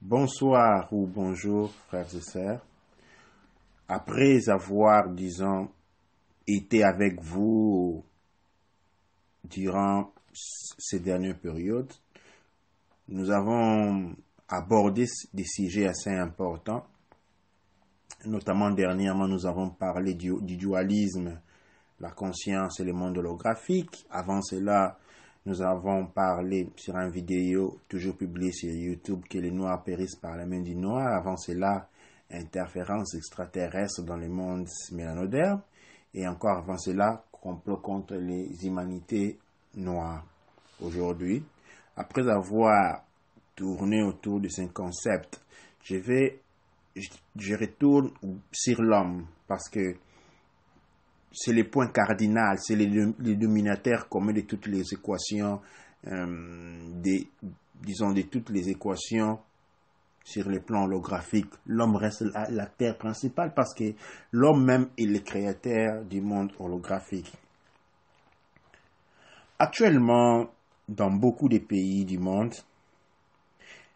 Bonsoir ou bonjour, frères et sœurs. Après avoir, disons, été avec vous durant ces dernières périodes, nous avons abordé des sujets assez importants. Notamment, dernièrement, nous avons parlé du dualisme, la conscience et le monde holographique. Avant cela, nous avons parlé sur une vidéo toujours publiée sur YouTube que les Noirs périssent par la main du Noir. Avant cela, interférences extraterrestres dans le monde mélanoderme. Et encore avant cela, complot contre les humanités noires. Aujourd'hui, après avoir tourné autour de ce concept, je retourne sur l'homme parce que c'est le point cardinal, c'est le dominateur commun de toutes les équations, de toutes les équations sur le plan holographique. L'homme reste l'acteur principal parce que l'homme même est le créateur du monde holographique. Actuellement, dans beaucoup de pays du monde,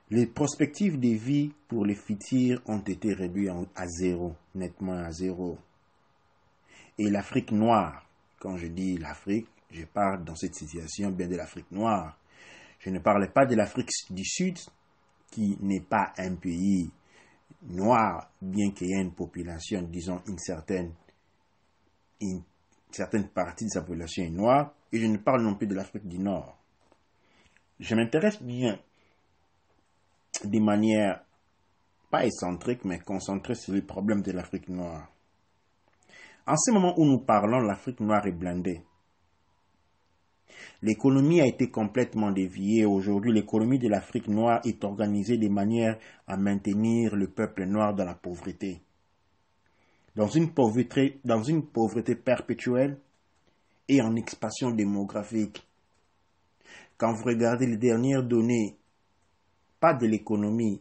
les perspectives de vie pour les futurs ont été réduites à zéro, nettement à zéro. Et l'Afrique noire, quand je dis l'Afrique, je parle dans cette situation bien de l'Afrique noire. Je ne parle pas de l'Afrique du Sud, qui n'est pas un pays noir, bien qu'il y ait une population, disons une certaine partie de sa population est noire, et je ne parle non plus de l'Afrique du Nord. Je m'intéresse bien de manière pas excentrique, mais concentrée sur les problèmes de l'Afrique noire. En ce moment où nous parlons, l'Afrique noire est blindée. L'économie a été complètement déviée. Aujourd'hui, l'économie de l'Afrique noire est organisée de manière à maintenir le peuple noir dans la pauvreté. Dans une pauvreté perpétuelle et en expansion démographique. Quand vous regardez les dernières données, pas de l'économie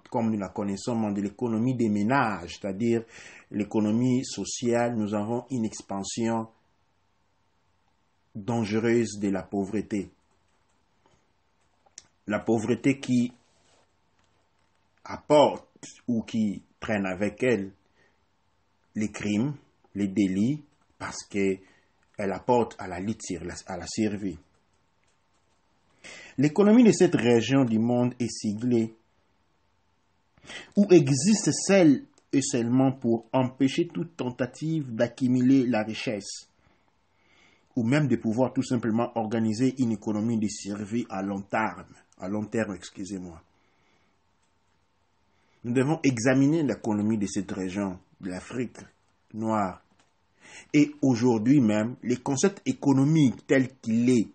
comme nous la connaissons, mais de l'économie des ménages, c'est-à-dire l'économie sociale, nous avons une expansion dangereuse de la pauvreté. La pauvreté qui apporte ou qui traîne avec elle les crimes, les délits, parce qu'elle apporte à la lutte, à la survie. L'économie de cette région du monde est siglée où existe seul et seulement pour empêcher toute tentative d'accumuler la richesse, ou même de pouvoir tout simplement organiser une économie de survie à long terme, excusez-moi. Nous devons examiner l'économie de cette région, de l'Afrique noire. Et aujourd'hui même, les concepts économiques tels qu'il est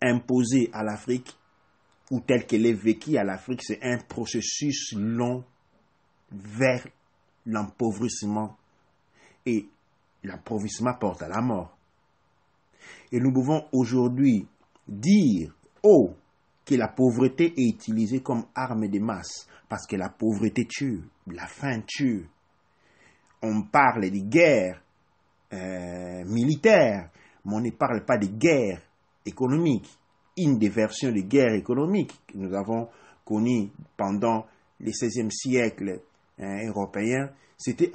imposé à l'Afrique, ou tel qu'elle est vécue à l'Afrique, c'est un processus long vers l'empauvrissement. Et l'appauvrissement porte à la mort. Et nous pouvons aujourd'hui dire que la pauvreté est utilisée comme arme de masse, parce que la pauvreté tue, la faim tue. On parle de guerre militaire, mais on ne parle pas de guerre économique. Une des versions de guerre économique que nous avons connues pendant le XVIe siècle européen, c'était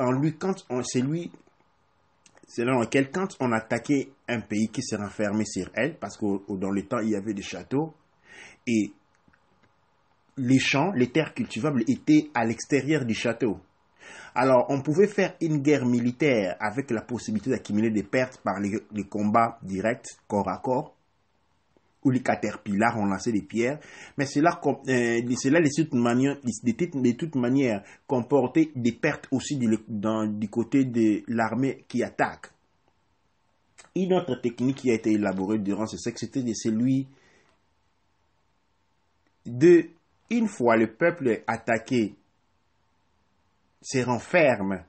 selon lequel quand on attaquait un pays qui se renfermait sur elle, parce que dans le temps il y avait des châteaux, et les champs, les terres cultivables étaient à l'extérieur du château. Alors on pouvait faire une guerre militaire avec la possibilité d'accumuler des pertes par les combats directs, corps à corps, où les caterpillars ont lancé des pierres, mais cela de toute manière comportait des pertes aussi du côté de l'armée qui attaque. Une autre technique qui a été élaborée durant ce siècle, c'était celui de, une fois le peuple attaqué, se renferme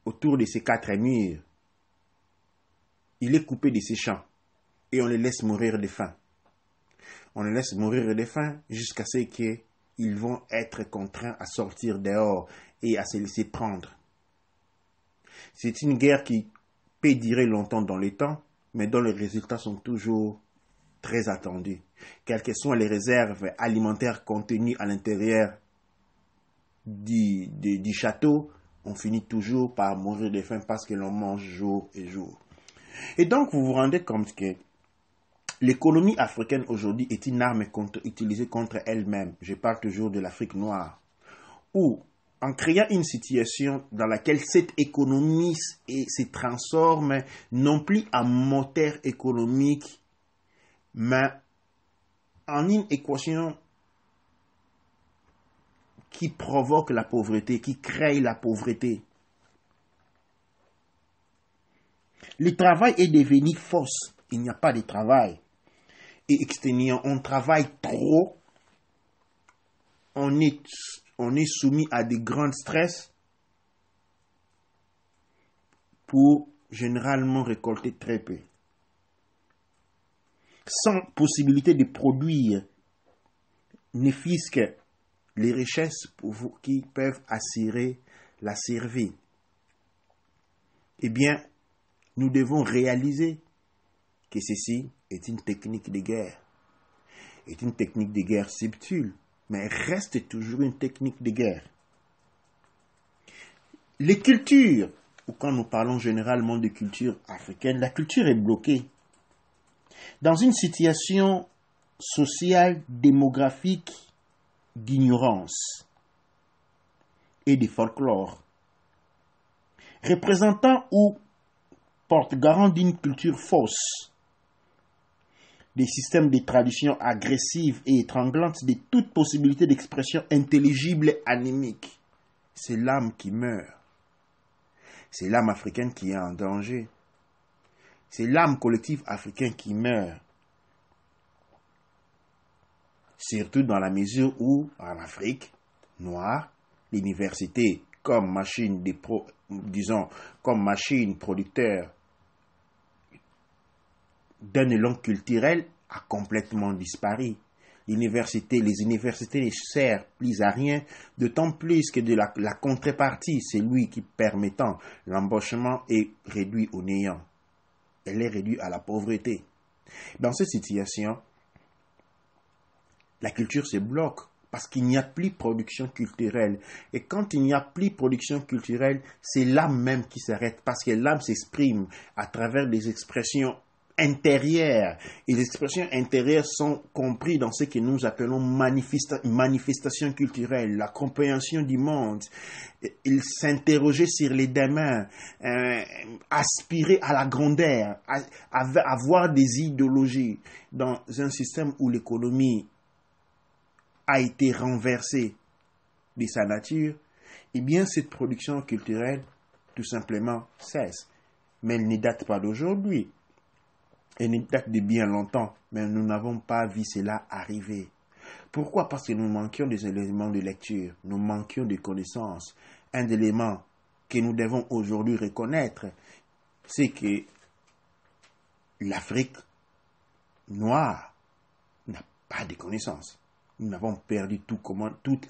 autour de ces quatre murs, il est coupé de ses champs et on les laisse mourir de faim. On les laisse mourir de faim jusqu'à ce qu'ils vont être contraints à sortir dehors et à se laisser prendre. C'est une guerre qui peut durer longtemps dans le temps, mais dont les résultats sont toujours très attendus. quelles que soient les réserves alimentaires contenues à l'intérieur du château, on finit toujours par mourir de faim parce que l'on mange jour et jour. Et donc, vous vous rendez compte que l'économie africaine aujourd'hui est une arme utilisée contre elle-même. Je parle toujours de l'Afrique noire. Où, en créant une situation dans laquelle cette économie se transforme non plus en moteur économique, mais en une équation qui provoque la pauvreté, qui crée la pauvreté. Le travail est devenu fausse. Il n'y a pas de travail. Et exténuant, on travaille trop. On est soumis à de grands stress pour généralement récolter très peu. Sans possibilité de produire, ne fût-ce que les richesses qui peuvent assurer la survie. Eh bien, nous devons réaliser que ceci est une technique de guerre. Est une technique de guerre subtile, mais reste toujours une technique de guerre. Les cultures, ou quand nous parlons généralement de culture africaine, la culture est bloquée. Dans une situation sociale, démographique, d'ignorance et de folklore, représentant ou porte-garant d'une culture fausse, des systèmes de traditions agressives et étranglantes, de toute possibilité d'expression intelligible et anémique. C'est l'âme qui meurt. C'est l'âme africaine qui est en danger. C'est l'âme collective africaine qui meurt. Surtout dans la mesure où, en Afrique noire, l'université, comme machine producteur d'un élan culturel, a complètement disparu. Les universités ne servent plus à rien, d'autant plus que de la contrepartie, c'est lui qui permettant l'embauchement est réduit au néant. Elle est réduite à la pauvreté. Dans cette situation, la culture se bloque parce qu'il n'y a plus de production culturelle. Et quand il n'y a plus de production culturelle, c'est l'âme même qui s'arrête parce que l'âme s'exprime à travers des expressions intérieures. Et les expressions intérieures sont comprises dans ce que nous appelons manifestation culturelle, la compréhension du monde. Il s'interroger sur les demain, aspirer à la grandeur, avoir des idéologies dans un système où l'économie a été renversée de sa nature, eh bien cette production culturelle tout simplement cesse. Mais elle ne date pas d'aujourd'hui. Elle ne date de bien longtemps, mais nous n'avons pas vu cela arriver. Pourquoi? Parce que nous manquions des éléments de lecture, nous manquions de connaissances. Un élément que nous devons aujourd'hui reconnaître, c'est que l'Afrique noire n'a pas de connaissances. Nous avons perdu tout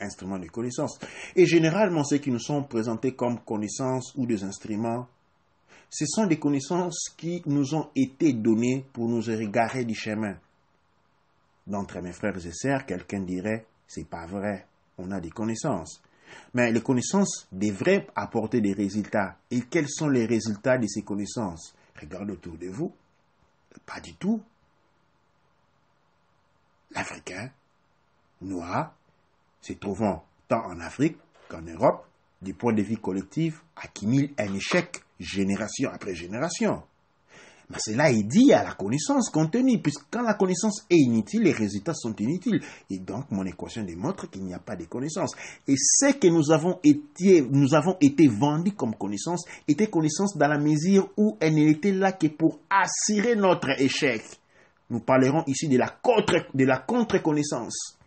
instrument de connaissance. Et généralement, ceux qui nous sont présentés comme connaissances ou des instruments, ce sont des connaissances qui nous ont été données pour nous égarer du chemin. D'entre mes frères et sœurs, quelqu'un dirait, c'est pas vrai, on a des connaissances. Mais les connaissances devraient apporter des résultats. Et quels sont les résultats de ces connaissances? Regardez autour de vous. Pas du tout. L'Africain noir, se trouvant tant en Afrique qu'en Europe, du point de vue collectif, accumule un échec génération après génération. Mais cela est dit à la connaissance contenue, puisque quand la connaissance est inutile, les résultats sont inutiles. Et donc, mon équation démontre qu'il n'y a pas de connaissance. Et ce que nous avons été vendus comme connaissance, était connaissance dans la mesure où elle n'était là que pour assurer notre échec. Nous parlerons ici de la contre-connaissance.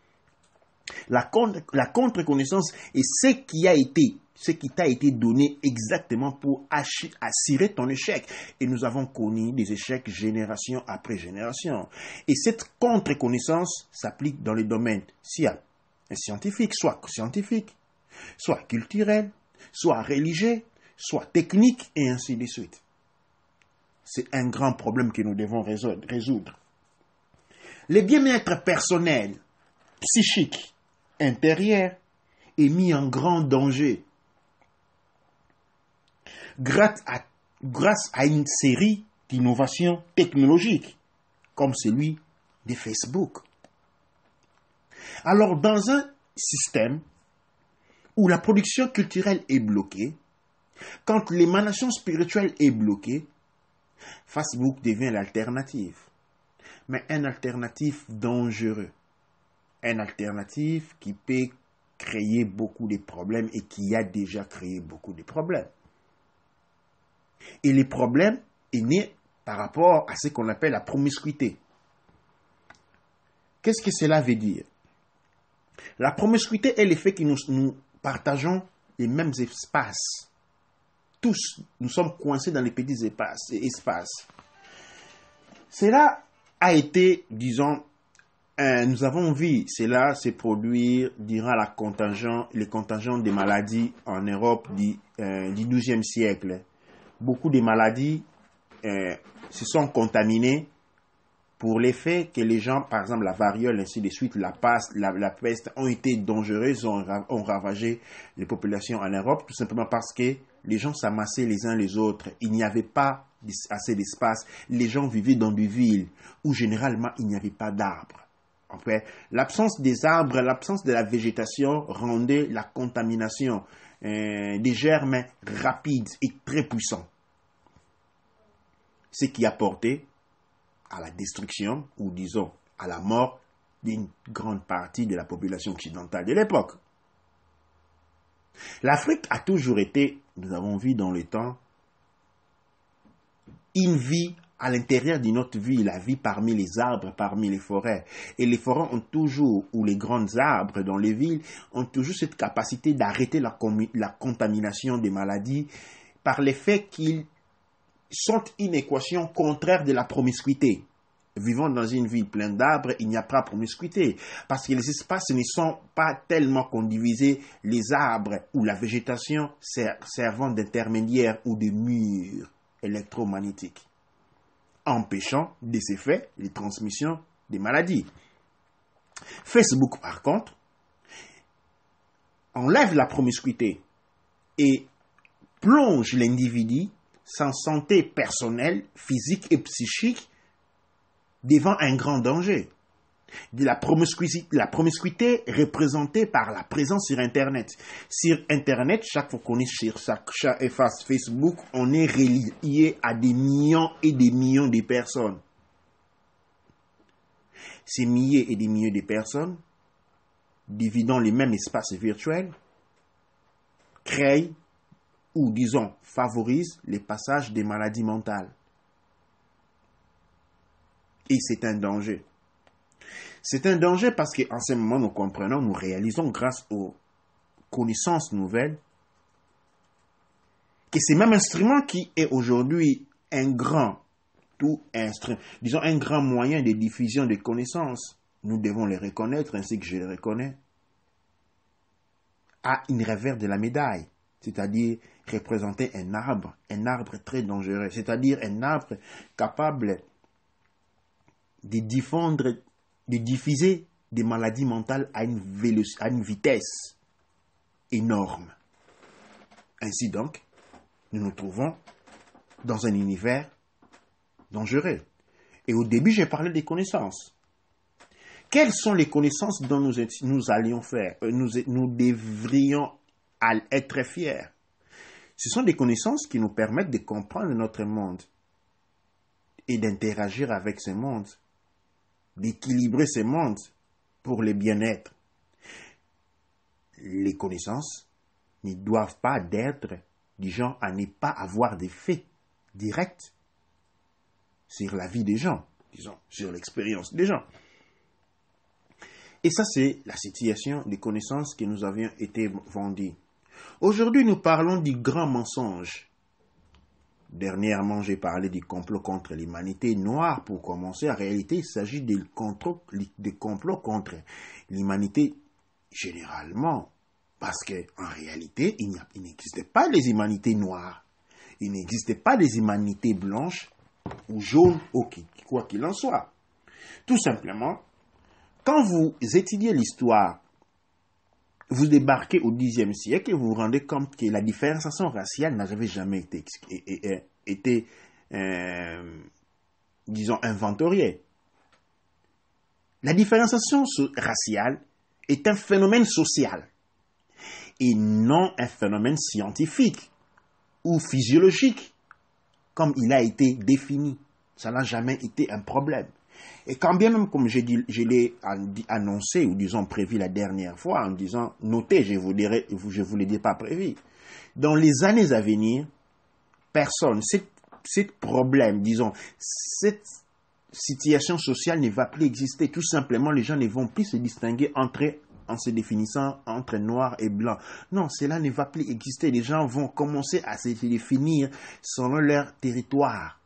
La contre-connaissance est ce qui t'a été donné exactement pour assurer ton échec. Et nous avons connu des échecs génération après génération. Et cette contre-connaissance s'applique dans les domaines scientifiques, soit culturels, soit religieux, soit techniques, et ainsi de suite. C'est un grand problème que nous devons résoudre. Le bien-être personnel, psychique, intérieur est mis en grand danger grâce à une série d'innovations technologiques comme celui de Facebook. Alors, dans un système où la production culturelle est bloquée, quand l'émanation spirituelle est bloquée, Facebook devient l'alternative. Mais une alternative dangereuse. Une alternative qui peut créer beaucoup de problèmes et qui a déjà créé beaucoup de problèmes. Et les problèmes est né par rapport à ce qu'on appelle la promiscuité. Qu'est-ce que cela veut dire? La promiscuité est le fait que nous partageons les mêmes espaces. Tous, nous sommes coincés dans les petits espaces. Cela a été, disons, nous avons vu cela se produire durant les contingents des maladies en Europe du XIIe siècle. Beaucoup de maladies se sont contaminées pour l'effet que les gens, par exemple la variole, ainsi de suite, la peste, ont été dangereuses, ont ravagé les populations en Europe, tout simplement parce que les gens s'amassaient les uns les autres. Il n'y avait pas assez d'espace. Les gens vivaient dans des villes où généralement il n'y avait pas d'arbres. En fait, l'absence des arbres, l'absence de la végétation rendait la contamination des germes rapides et très puissants. Ce qui a porté à la destruction, ou disons à la mort d'une grande partie de la population occidentale de l'époque. L'Afrique a toujours été, nous avons vu dans le temps, une vie à l'intérieur de notre vie, la vie parmi les arbres, parmi les forêts. Et les forêts ont toujours, ou les grands arbres dans les villes, ont toujours cette capacité d'arrêter la contamination des maladies par le fait qu'ils sont une équation contraire de la promiscuité. Vivant dans une ville pleine d'arbres, il n'y a pas de promiscuité. Parce que les espaces ne sont pas tellement condivisés, les arbres ou la végétation servant d'intermédiaire ou de murs électromagnétiques, empêchant de ce fait les transmissions des maladies. Facebook, par contre, enlève la promiscuité et plonge l'individu sans santé personnelle, physique et psychique devant un grand danger. La promiscuité représentée par la présence sur Internet. Sur Internet, chaque fois qu'on est sur chaque efface Facebook, on est relié à des millions et des millions de personnes. Ces milliers et des milliers de personnes, dividant les mêmes espaces virtuels, créent ou, disons, favorisent les passages des maladies mentales. Et c'est un danger. C'est un danger parce qu'en ce moment, nous comprenons, nous réalisons grâce aux connaissances nouvelles que c'est même instrument qui est aujourd'hui un grand moyen de diffusion de connaissances. Nous devons les reconnaître ainsi que je les reconnais. À une revers de la médaille, c'est-à-dire représenter un arbre très dangereux, c'est-à-dire un arbre capable de diffuser des maladies mentales à une vitesse énorme. Ainsi donc, nous nous trouvons dans un univers dangereux. Et au début, j'ai parlé des connaissances. Quelles sont les connaissances dont nous allions faire, nous devrions être fiers? Ce sont des connaissances qui nous permettent de comprendre notre monde et d'interagir avec ce monde, d'équilibrer ce monde pour le bien-être. Les connaissances ne doivent pas être du genre à ne pas avoir d'effet direct sur la vie des gens, disons, sur l'expérience des gens. Et ça, c'est la situation des connaissances que nous avions été vendues. Aujourd'hui, nous parlons du grand mensonge. Dernièrement, j'ai parlé du complot contre l'humanité noire. Pour commencer, en réalité, il s'agit de complot contre l'humanité généralement. Parce qu'en réalité, il n'existait pas les humanités noires. Il n'existait pas les humanités blanches ou jaunes, ou quoi qu'il en soit. Tout simplement, quand vous étudiez l'histoire, vous débarquez au Xe siècle et vous vous rendez compte que la différenciation raciale n'avait jamais été disons, inventoriée. La différenciation raciale est un phénomène social et non un phénomène scientifique ou physiologique, comme il a été défini. Ça n'a jamais été un problème. Et quand bien même, comme je l'ai annoncé, ou disons prévu la dernière fois, en disant, notez, je vous l'ai dit pas prévu. Dans les années à venir, personne, ce problème, disons, cette situation sociale ne va plus exister. Tout simplement, les gens ne vont plus se distinguer entre eux en se définissant entre noir et blanc. Non, cela ne va plus exister. Les gens vont commencer à se définir selon leur territoire.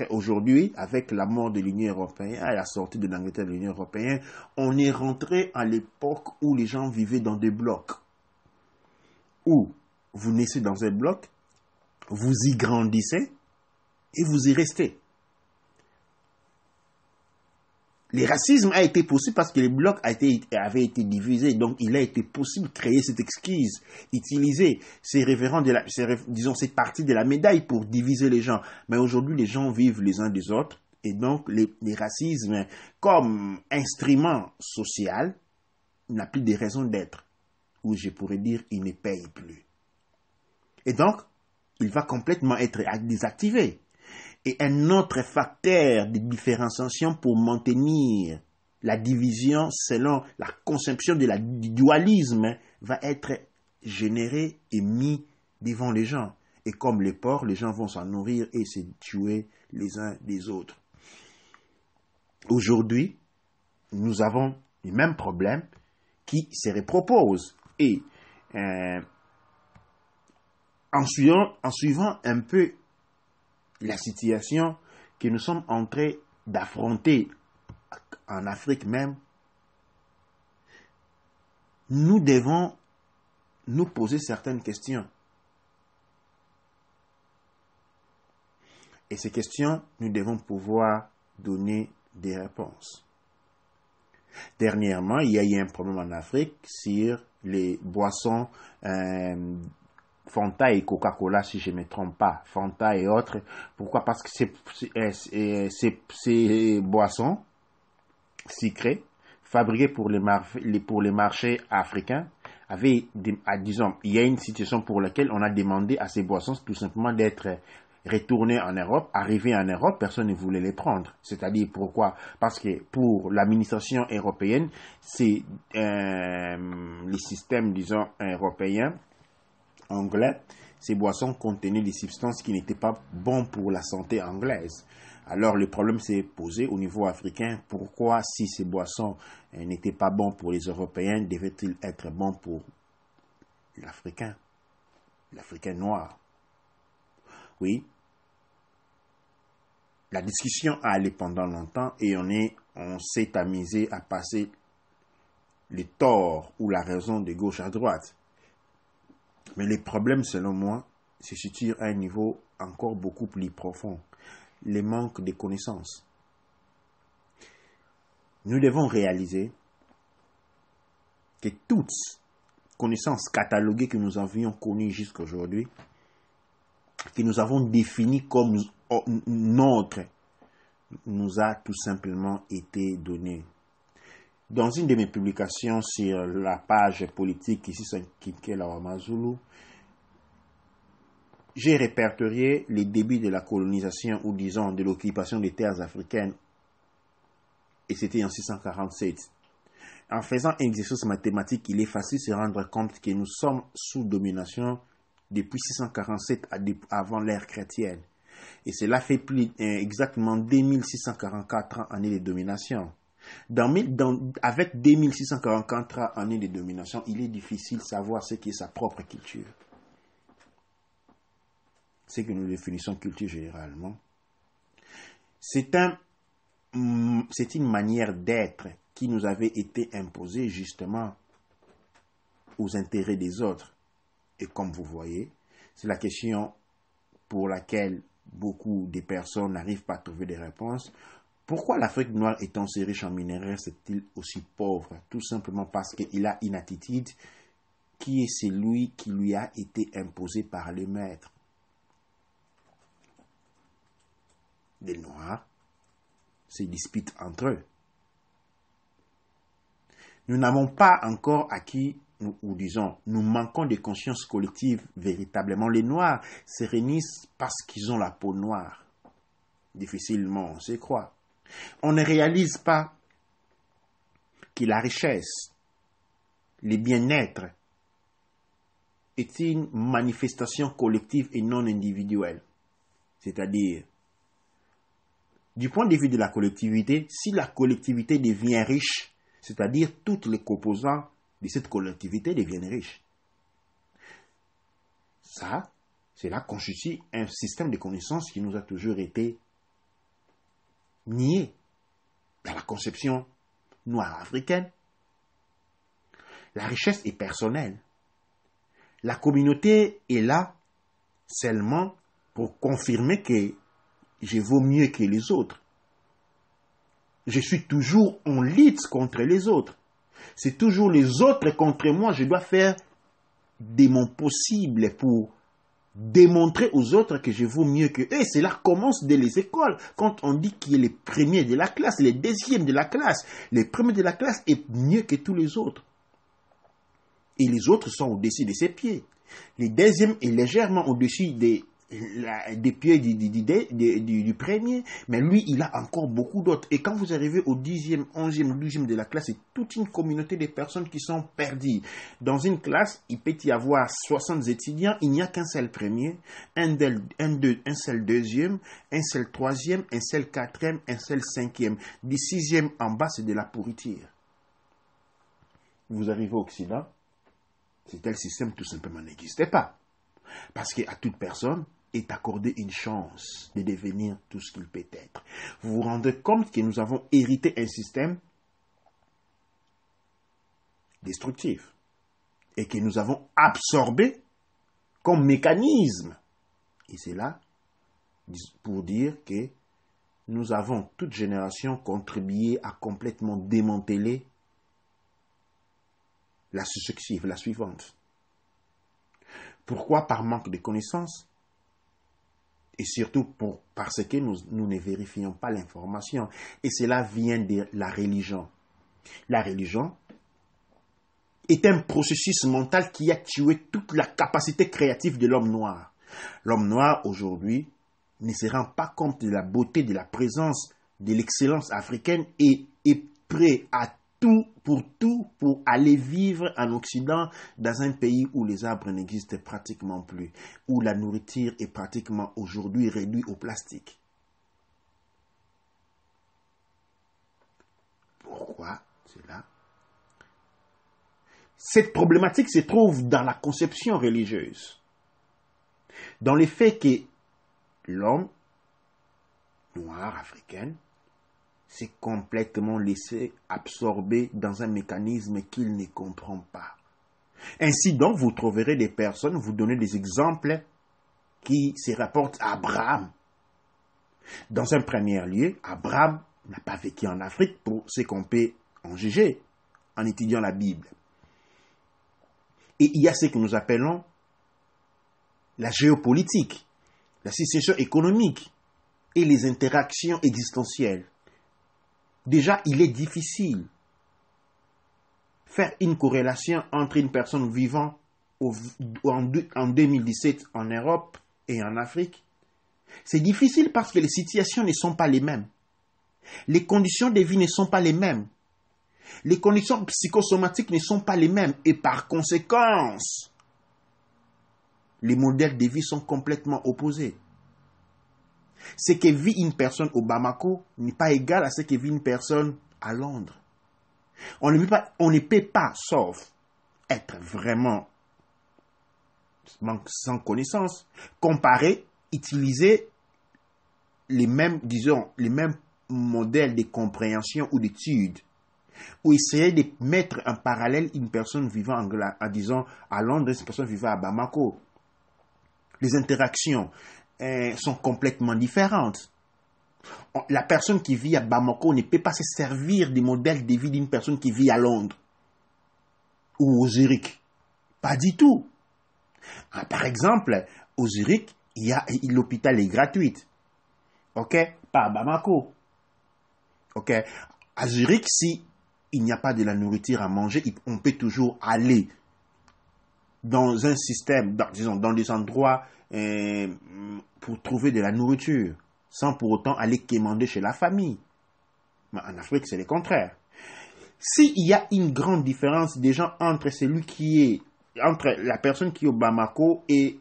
Aujourd'hui, avec la mort de l'Union européenne, à la sortie de l'Angleterre de l'Union européenne, on est rentré à l'époque où les gens vivaient dans des blocs. Où vous naissez dans un bloc, vous y grandissez et vous y restez. Le racisme a été possible parce que les blocs avaient été divisés. Donc, il a été possible de créer cette excuse, utiliser cette partie de la médaille pour diviser les gens. Mais aujourd'hui, les gens vivent les uns des autres. Et donc, les racismes, comme instrument social, n'a plus de raison d'être. Ou je pourrais dire, il ne paye plus. Et donc, il va complètement être désactivé. Et un autre facteur de différenciation pour maintenir la division selon la conception du dualisme va être généré et mis devant les gens. Et comme les porcs, les gens vont s'en nourrir et se tuer les uns des autres. Aujourd'hui, nous avons les mêmes problèmes qui se repropose. Et en suivant un peu la situation que nous sommes en train d'affronter en Afrique même, nous devons nous poser certaines questions. Et ces questions, nous devons pouvoir donner des réponses. Dernièrement, il y a eu un problème en Afrique sur les boissons Fanta et Coca-Cola, si je ne me trompe pas, Fanta et autres. Pourquoi? Parce que ces boissons sucrées, fabriquées pour les marchés africains, disons, il y a une situation pour laquelle on a demandé à ces boissons tout simplement d'être retournées en Europe. Arrivées en Europe, personne ne voulait les prendre. C'est-à-dire pourquoi? Parce que pour l'administration européenne, c'est les systèmes, disons, européens, anglais, ces boissons contenaient des substances qui n'étaient pas bonnes pour la santé anglaise. Alors le problème s'est posé au niveau africain. Pourquoi, si ces boissons n'étaient pas bonnes pour les Européens, devaient-ils être bons pour l'Africain noir? Oui. La discussion a allé pendant longtemps et on s'est amusé à passer les torts ou la raison de gauche à droite. Mais les problèmes, selon moi, se situent à un niveau encore beaucoup plus profond. Le manque de connaissances. Nous devons réaliser que toutes connaissances cataloguées que nous avions connues jusqu'à aujourd'hui, que nous avons définies comme nôtres, nous a tout simplement été données. Dans une de mes publications sur la page politique ici sur Kikela Wamazulu, j'ai répertorié les débuts de la colonisation ou disons de l'occupation des terres africaines et c'était en 647. En faisant un exercice mathématique, il est facile de se rendre compte que nous sommes sous domination depuis 647 avant l'ère chrétienne. Et cela fait plus exactement 2644 années de domination. Avec 2644 années de domination, il est difficile de savoir ce qu'est sa propre culture. Ce que nous définissons culture généralement. C'est une manière d'être qui nous avait été imposée justement aux intérêts des autres. Et comme vous voyez, c'est la question pour laquelle beaucoup de personnes n'arrivent pas à trouver des réponses. Pourquoi l'Afrique noire étant si riche en minerais, est-il aussi pauvre? Tout simplement parce qu'il a une attitude qui est celui qui lui a été imposé par les maîtres. Les Noirs se disputent entre eux. Nous n'avons pas encore acquis, ou disons, nous manquons de conscience collective véritablement. Les Noirs se réunissent parce qu'ils ont la peau noire. Difficilement, on se croit. On ne réalise pas que la richesse, le bien-être est une manifestation collective et non individuelle. C'est-à-dire, du point de vue de la collectivité, si la collectivité devient riche, c'est-à-dire tous les composants de cette collectivité deviennent riches. Ça, cela constitue un système de connaissances qui nous a toujours été nié dans la conception noire africaine. La richesse est personnelle. La communauté est là seulement pour confirmer que je vaux mieux que les autres. Je suis toujours en lutte contre les autres. C'est toujours les autres contre moi. Je dois faire de mon possible pour démontrer aux autres que je vaux mieux que eux. Et cela commence dès les écoles. Quand on dit qu'il est le premier de la classe, le deuxième de la classe, le premier de la classe est mieux que tous les autres. Et les autres sont au-dessus de ses pieds. Le deuxième est légèrement au-dessus des pieds du premier, mais lui, il a encore beaucoup d'autres. Et quand vous arrivez au 10e, 11e, 12e de la classe, c'est toute une communauté de personnes qui sont perdues. Dans une classe, il peut y avoir 60 étudiants, il n'y a qu'un seul premier, un seul deuxième, un seul troisième, un seul quatrième, un seul cinquième. Du 6e en bas, c'est de la pourriture. Vous arrivez au Occident, c'est tel système tout simplement n'existait pas. Parce qu'à toute personne est accordée une chance de devenir tout ce qu'il peut être. Vous vous rendez compte que nous avons hérité un système destructif et que nous avons absorbé comme mécanisme. Et c'est là pour dire que nous avons, toute génération, contribué à complètement démanteler la successive, la suivante. Pourquoi? Par manque de connaissances. Et surtout parce que nous ne vérifions pas l'information. Et cela vient de la religion. La religion est un processus mental qui a tué toute la capacité créative de l'homme noir. L'homme noir, aujourd'hui, ne se rend pas compte de la beauté, de la présence, de l'excellence africaine et est prêt à pour aller vivre en Occident dans un pays où les arbres n'existent pratiquement plus, où la nourriture est pratiquement aujourd'hui réduite au plastique. Pourquoi cela? Cette problématique se trouve dans la conception religieuse, dans le fait que l'homme noir africain s'est complètement laissé absorber dans un mécanisme qu'il ne comprend pas. Ainsi donc, vous trouverez des personnes, vous donnez des exemples qui se rapportent à Abraham. Dans un premier lieu, Abraham n'a pas vécu en Afrique pour ce qu'on peut en juger en étudiant la Bible. Et il y a ce que nous appelons la géopolitique, la situation économique et les interactions existentielles. Déjà, il est difficile de faire une corrélation entre une personne vivant en 2017 en Europe et en Afrique. C'est difficile parce que les situations ne sont pas les mêmes. Les conditions de vie ne sont pas les mêmes. Les conditions psychosomatiques ne sont pas les mêmes. Et par conséquent, les modèles de vie sont complètement opposés. Ce que vit une personne au Bamako n'est pas égal à ce que vit une personne à Londres. On ne peut pas, sauf être vraiment sans connaissance, comparer, utiliser les mêmes modèles de compréhension ou d'étude, ou essayer de mettre en parallèle une personne vivant à Londres et une personne vivant à Bamako. Les interactions sont complètement différentes. La personne qui vit à Bamako ne peut pas se servir du modèle de vie d'une personne qui vit à Londres ou au Zurich. Pas du tout. Par exemple, au Zurich, l'hôpital est gratuit. OK? Pas à Bamako. OK? À Zurich, si il n'y a pas de la nourriture à manger, on peut toujours aller dans un système, disons, dans des endroits pour trouver de la nourriture, sans pour autant aller quémander chez la famille. Mais en Afrique, c'est le contraire. S'il y a une grande différence déjà entre entre la personne qui est au Bamako et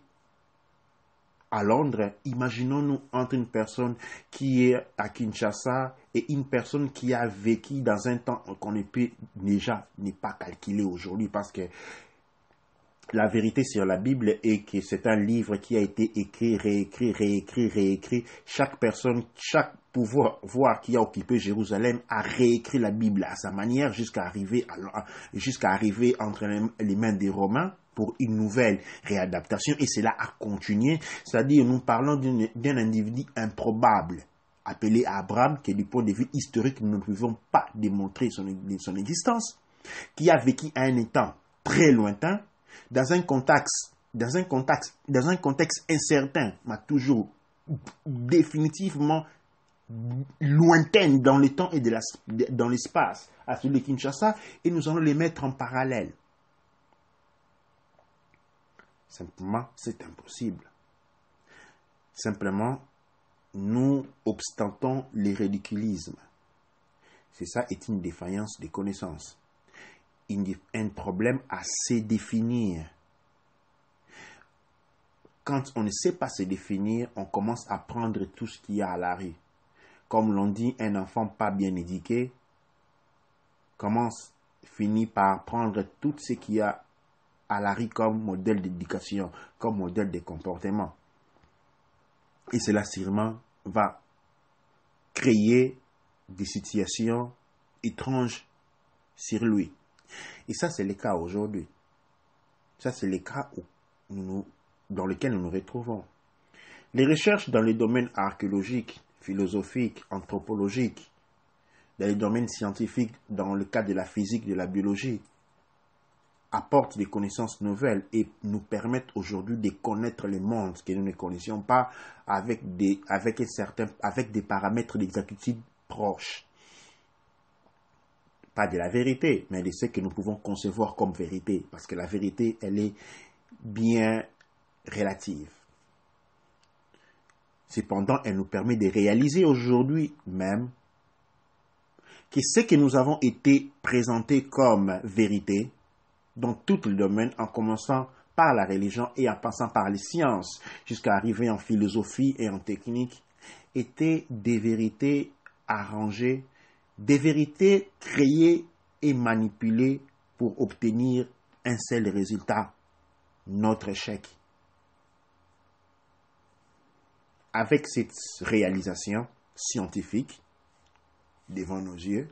à Londres, imaginons-nous entre une personne qui est à Kinshasa et une personne qui a vécu dans un temps qu'on ne peut déjà ne pas calculer aujourd'hui, parce que la vérité sur la Bible est que c'est un livre qui a été écrit, réécrit. Chaque personne, chaque pouvoir qui a occupé Jérusalem a réécrit la Bible à sa manière jusqu'à arriver entre les mains des Romains pour une nouvelle réadaptation. Et cela a continué. C'est-à-dire, nous parlons d'un individu improbable appelé Abraham, qui du point de vue historique, nous ne pouvons pas démontrer son existence, qui a vécu à un temps très lointain, dans un contexte incertain, mais toujours définitivement lointaine dans le temps et dans l'espace, à celui de Kinshasa, et nous allons les mettre en parallèle. Simplement, c'est impossible. Simplement, nous obstantons les ridiculismes. C'est ça, est une défaillance des connaissances. Un problème à se définir. Quand on ne sait pas se définir, on commence à prendre tout ce qu'il y a à la rue. Comme l'on dit, un enfant pas bien éduqué finit par prendre tout ce qu'il y a à la rue comme modèle d'éducation, comme modèle de comportement. Et cela sûrement va créer des situations étranges sur lui. Et ça, c'est le cas aujourd'hui. Ça, c'est le cas dans lequel nous nous retrouvons. Les recherches dans les domaines archéologiques, philosophiques, anthropologiques, dans les domaines scientifiques, dans le cadre de la physique, de la biologie, apportent des connaissances nouvelles et nous permettent aujourd'hui de connaître le monde que nous ne connaissions pas avec des paramètres d'exactitude proches. Pas de la vérité, mais de ce que nous pouvons concevoir comme vérité, parce que la vérité, elle est bien relative. Cependant, elle nous permet de réaliser aujourd'hui même que ce que nous avons été présentés comme vérité, dans tout le domaine, en commençant par la religion et en passant par les sciences, jusqu'à arriver en philosophie et en technique, étaient des vérités arrangées, des vérités créées et manipulées pour obtenir un seul résultat, notre échec. Avec cette réalisation scientifique devant nos yeux,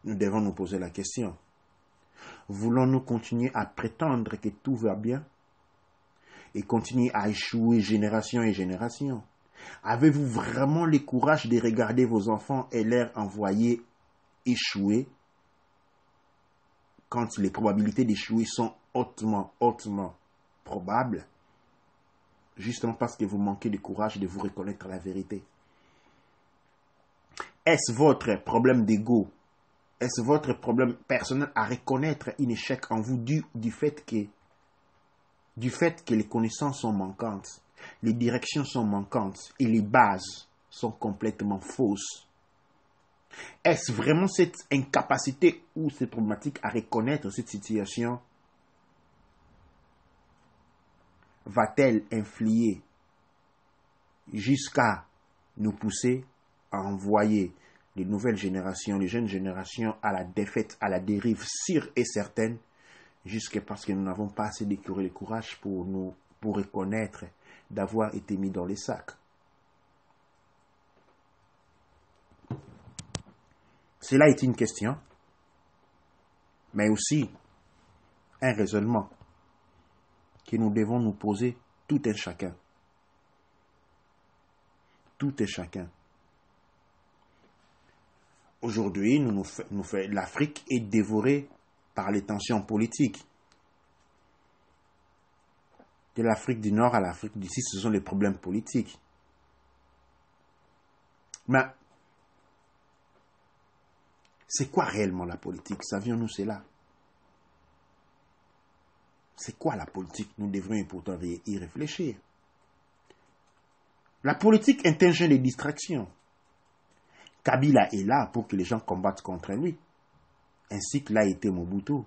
nous devons nous poser la question: voulons-nous continuer à prétendre que tout va bien et continuer à échouer génération et génération? Avez-vous vraiment le courage de regarder vos enfants et leur envoyer échouer quand les probabilités d'échouer sont hautement probables, justement parce que vous manquez de courage de vous reconnaître la vérité? Est-ce votre problème d'ego? Est-ce votre problème personnel à reconnaître un échec en vous du fait que les connaissances sont manquantes, les directions sont manquantes et les bases sont complètement fausses? Est-ce vraiment cette incapacité ou cette problématique à reconnaître cette situation va-t-elle influer jusqu'à nous pousser à envoyer les nouvelles générations, les jeunes générations à la défaite, à la dérive sûre et certaine, jusqu'à parce que nous n'avons pas assez de courage pour reconnaître d'avoir été mis dans les sacs? Cela est une question, mais aussi un raisonnement que nous devons nous poser tout un chacun. tout et chacun. Aujourd'hui, l'Afrique est dévorée par les tensions politiques. De l'Afrique du Nord à l'Afrique du Sud, ce sont les problèmes politiques. Mais c'est quoi réellement la politique? Savions-nous cela? C'est quoi la politique? Nous devrions pourtant y réfléchir. La politique est un jeu de distraction. Kabila est là pour que les gens combattent contre lui, ainsi que l'a été Mobutu.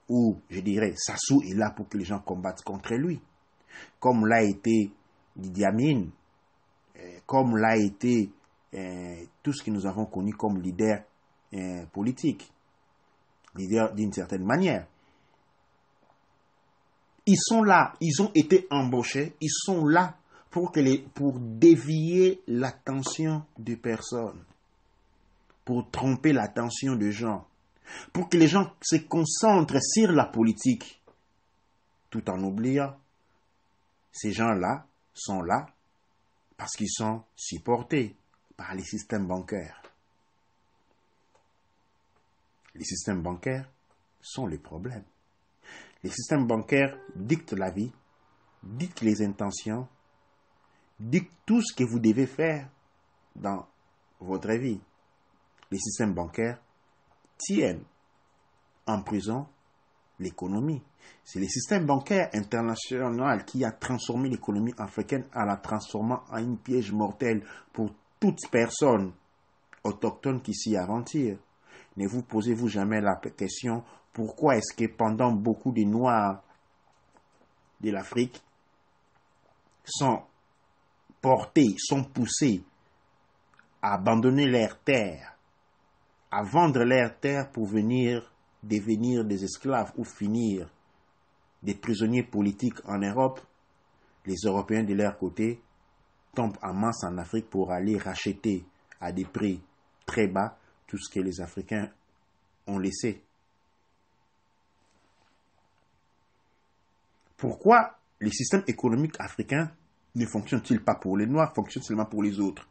Ou, je dirais, Sassou est là pour que les gens combattent contre lui, comme l'a été Idi Amin, comme l'a été tout ce que nous avons connu comme leader politique, leader d'une certaine manière. Ils sont là, ils ont été embauchés, ils sont là pour dévier l'attention des personnes, pour tromper l'attention des gens, pour que les gens se concentrent sur la politique, tout en oubliant. Ces gens-là sont là parce qu'ils sont supportés par les systèmes bancaires. Les systèmes bancaires sont le problème. Les systèmes bancaires dictent la vie, dictent les intentions, dictent tout ce que vous devez faire dans votre vie. Les systèmes bancaires tiennent en prison l'économie. C'est le système bancaire international qui a transformé l'économie africaine en la transformant en une piège mortel pour toute personne autochtone qui s'y aventure. Ne vous posez-vous jamais la question, pourquoi est-ce que pendant beaucoup de Noirs de l'Afrique sont portés, sont poussés à abandonner leurs terres, à vendre leurs terres pour venir devenir des esclaves ou finir des prisonniers politiques en Europe? Les Européens de leur côté tombent en masse en Afrique pour aller racheter à des prix très bas tout ce que les Africains ont laissé. Pourquoi les systèmes économiques africains ne fonctionnent-ils pas pour les Noirs, fonctionnent seulement pour les autres?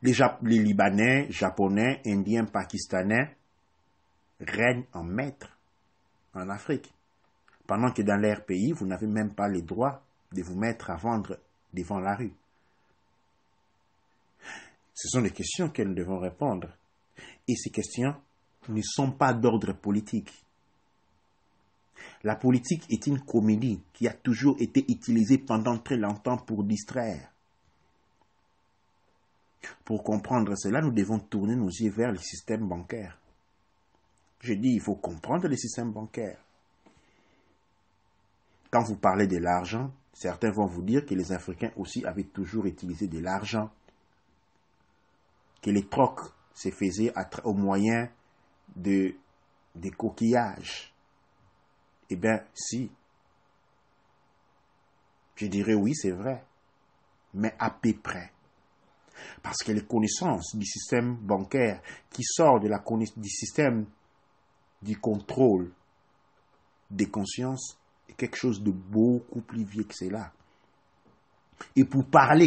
Les Libanais, Japonais, Indiens, Pakistanais règnent en maître en Afrique, pendant que dans leur pays, vous n'avez même pas le droit de vous mettre à vendre devant la rue. Ce sont des questions que nous devons répondre. Et ces questions ne sont pas d'ordre politique. La politique est une comédie qui a toujours été utilisée pendant très longtemps pour distraire. Pour comprendre cela, nous devons tourner nos yeux vers le système bancaire. Je dis, il faut comprendre le système bancaire. Quand vous parlez de l'argent, certains vont vous dire que les Africains aussi avaient toujours utilisé de l'argent, que les trocs se faisaient au moyen des coquillages. Eh bien, si. Je dirais oui, c'est vrai. Mais à peu près. Parce que les connaissances du système bancaire qui sort du système du contrôle des consciences est quelque chose de beaucoup plus vieux que cela. Et pour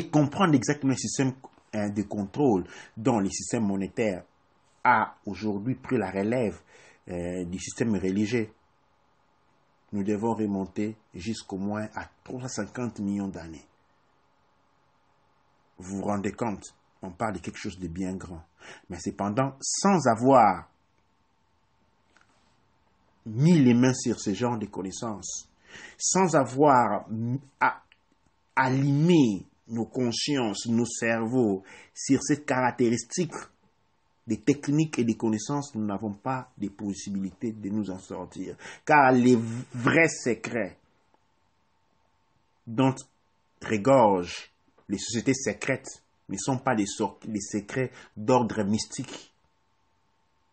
comprendre exactement le système de contrôle dont le système monétaire a aujourd'hui pris la relève du système religieux, nous devons remonter jusqu'au moins à 350 millions d'années. Vous vous rendez compte, on parle de quelque chose de bien grand. Mais cependant, sans avoir mis les mains sur ce genre de connaissances, sans avoir allumé nos consciences, nos cerveaux sur cette caractéristique des techniques et des connaissances, nous n'avons pas de possibilité de nous en sortir. Car les vrais secrets dont regorgent les sociétés secrètes ne sont pas des secrets d'ordre mystique,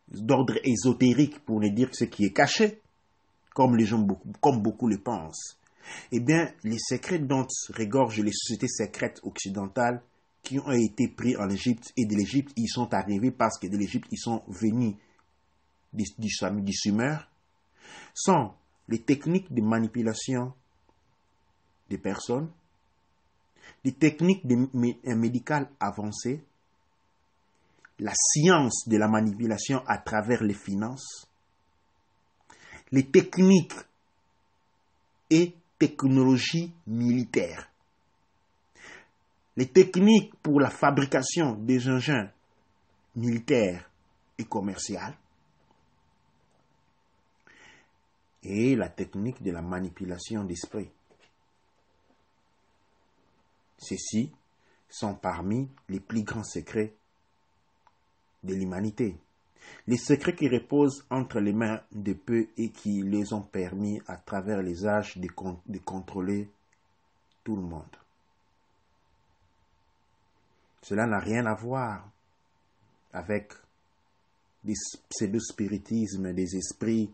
d'ordre ésotérique, pour ne dire ce qui est caché, comme beaucoup le pensent. Eh bien, les secrets dont regorgent les sociétés secrètes occidentales qui ont été pris en Égypte, et de l'Égypte, ils sont arrivés parce que de l'Égypte, ils sont venus du Sumer, sont les techniques de manipulation des personnes, les techniques médicales avancées, la science de la manipulation à travers les finances, les techniques et technologies militaires, les techniques pour la fabrication des engins militaires et commerciaux, et la technique de la manipulation d'esprit. Ceux-ci sont parmi les plus grands secrets de l'humanité. Les secrets qui reposent entre les mains de peu et qui les ont permis à travers les âges de contrôler tout le monde. Cela n'a rien à voir avec des pseudo-spiritismes, des esprits,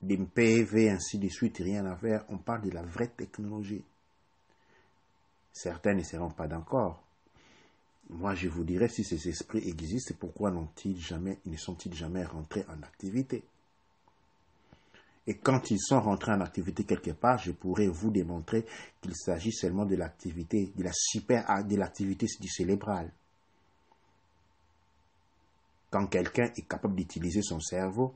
des PV, ainsi de suite, rien à faire. On parle de la vraie technologie. Certains ne seront pas d'accord. Moi, je vous dirais, si ces esprits existent, pourquoi ne sont-ils jamais rentrés en activité? Et quand ils sont rentrés en activité quelque part, je pourrais vous démontrer qu'il s'agit seulement de l'activité, de l'activité du cérébral. Quand quelqu'un est capable d'utiliser son cerveau,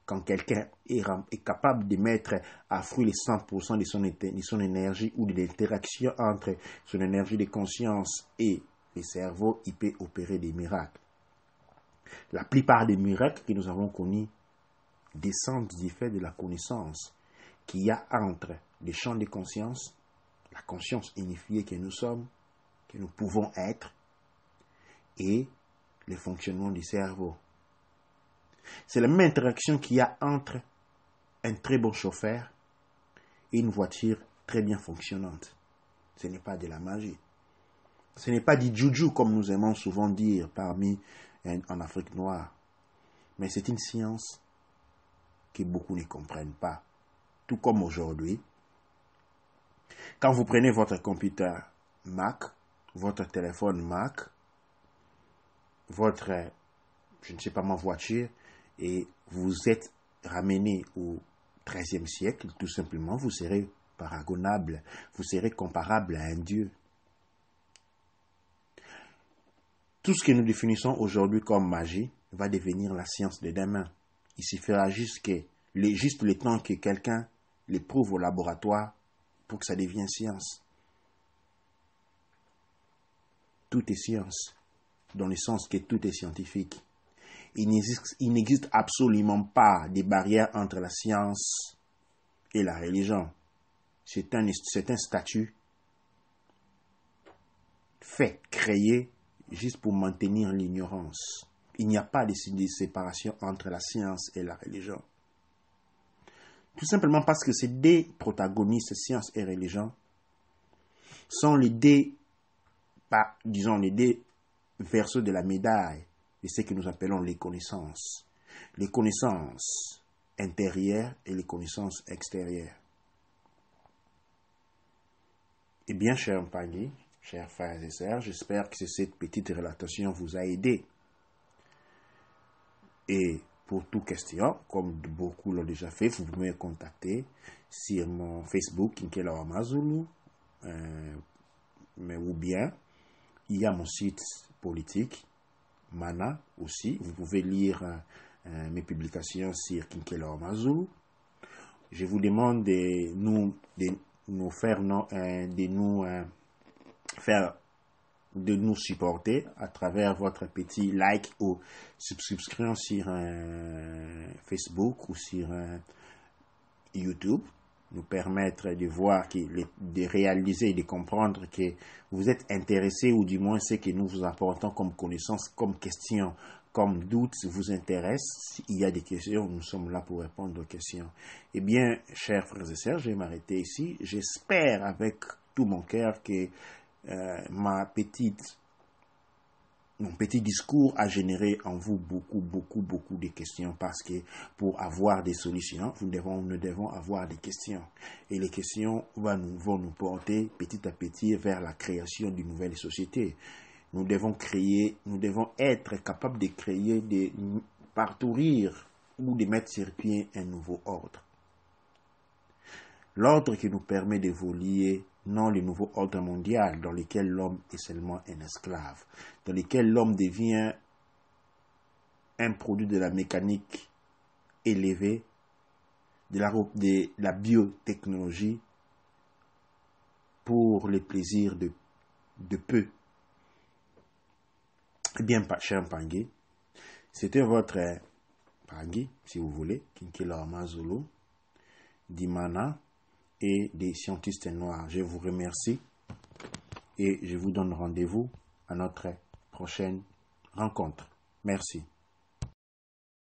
quand quelqu'un est capable de mettre à fruit les 100% de son énergie ou de l'interaction entre son énergie de conscience et le cerveau, il peut opérer des miracles. La plupart des miracles que nous avons connus descendent du fait de la connaissance qu'il y a entre les champs de conscience, la conscience unifiée que nous sommes, que nous pouvons être, et le fonctionnement du cerveau. C'est la même interaction qu'il y a entre un très bon chauffeur et une voiture très bien fonctionnante. Ce n'est pas de la magie. Ce n'est pas du juju comme nous aimons souvent dire en Afrique noire. Mais c'est une science que beaucoup ne comprennent pas. Tout comme aujourd'hui, quand vous prenez votre computer Mac, votre téléphone Mac, votre, voiture, et vous êtes ramené au XIIIe siècle, tout simplement, vous serez paragonable, vous serez comparable à un dieu. Tout ce que nous définissons aujourd'hui comme magie va devenir la science de demain. Il suffira juste le temps que quelqu'un l'éprouve au laboratoire pour que ça devienne science. Tout est science, dans le sens que tout est scientifique. Il n'existe absolument pas de barrière entre la science et la religion. C'est un statut créé juste pour maintenir l'ignorance. Il n'y a pas de séparation entre la science et la religion. Tout simplement parce que ces deux protagonistes, science et religion, sont les deux versos de la médaille de ce que nous appelons les connaissances. Les connaissances intérieures et les connaissances extérieures. Eh bien, chers Pagny, chers frères et sœurs, j'espère que cette petite relatation vous a aidé. Et pour toute question, comme beaucoup l'ont déjà fait, vous pouvez me contacter sur mon Facebook, Kinkela Amazulu, ou bien il y a mon site politique, Mana aussi. Vous pouvez lire mes publications sur Kinkela Amazulu. Je vous demande de nous supporter à travers votre petit like ou subscription sur Facebook ou sur YouTube, nous permettre de voir, de réaliser et de comprendre que vous êtes intéressé, ou du moins ce que nous vous apportons comme connaissance, comme question, comme doute vous intéresse. S'il y a des questions, nous sommes là pour répondre aux questions. Eh bien, chers frères et sœurs, je vais m'arrêter ici. J'espère avec tout mon cœur que mon petit discours a généré en vous beaucoup de questions, parce que pour avoir des solutions, nous devons avoir des questions. Et les questions vont nous porter petit à petit vers la création d'une nouvelle société. Nous devons être capables de créer, de parcourir ou de mettre sur pied un nouveau ordre. L'ordre qui nous permet d'évoluer non le nouveau ordre mondial dans lequel l'homme est seulement un esclave, dans lequel l'homme devient un produit de la mécanique élevée, de la biotechnologie pour les plaisirs de peu. Eh bien, cher Pangui, c'était votre Pangui, si vous voulez, Kinkela Mazulu, d'Imana et des scientistes noirs. Je vous remercie et je vous donne rendez-vous à notre prochaine rencontre. Merci.